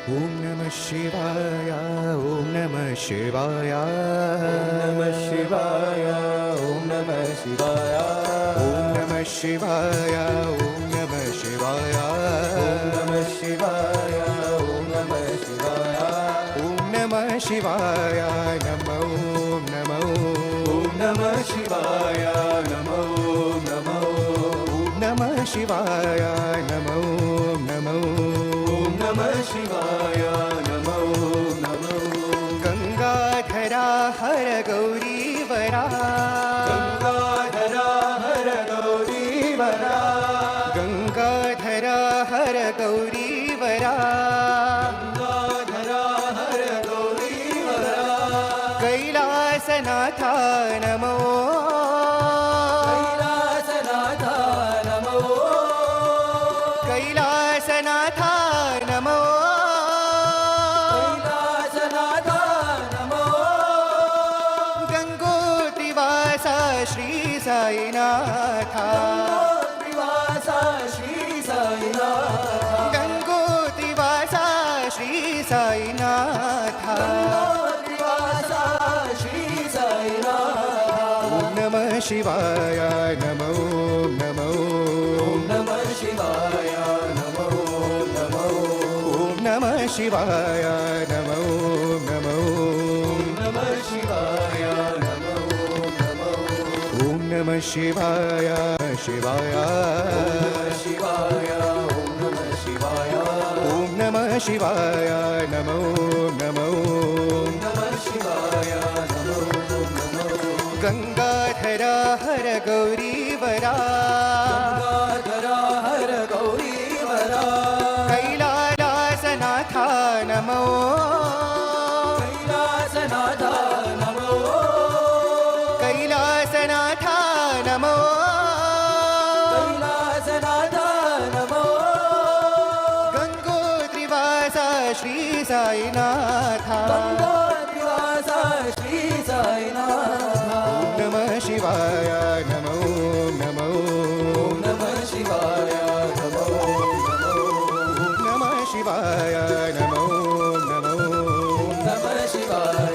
ॐ नमः शिवाय ॐ नमः शिवाय नमः शिवाय ॐ नमः शिवाय ॐ नमः शिवाय ॐ नमः शिवाय ॐ नमः शिवाय ॐ नमः शिवाय ॐ नमः शिवाय नमो नमो ॐ नमः शिवाय नमो नमो ॐ नमः शिवाय नमो नमो ॐ नमः शिवाय नमो नमो गंगाधरा हर गौरीवरा गंगाधरा हर गौरीवरा गंगाधरा हर गौरीवरा गंगाधरा हर गौरीवरा कैलासनाथा नमो कैलासनाथा नमो कैलासनाथा नमो कैलासनाथा नमो गंगोत्रिवासा श्री साईनाथा त्रिवासा श्री साईनाथ गंगोत्रिवासा श्री साईनाथा त्रिवासा श्री साईनाथ ॐ नमः शिवाय नमो नमो ॐ नमः शिवाय नमो नमो ॐ नमः शिवाय नमो नमो नमः शिवाय नमो नमो ॐ नमः शिवाय शिवाय शिवाय ॐ नमः शिवाय ॐ नमः शिवाय नमो नमो नमः शिवाय नमो नमो गंगाधरा हर गौरीवरा गंगाधरा हर गौरीवरा कैलासनाथा नमो कैलासनाथा नमो कैलासनाथा नमो कैलासनाथा नमो गंगोत्रिवासा श्री साईनाथा गंगोत्रिवासा श्री साईनाथ ॐ नमः शिवाय नमो नमो ॐ नमः शिवाय नमो नमो ॐ नमः शिवाय नमो नमो नमः शिवाय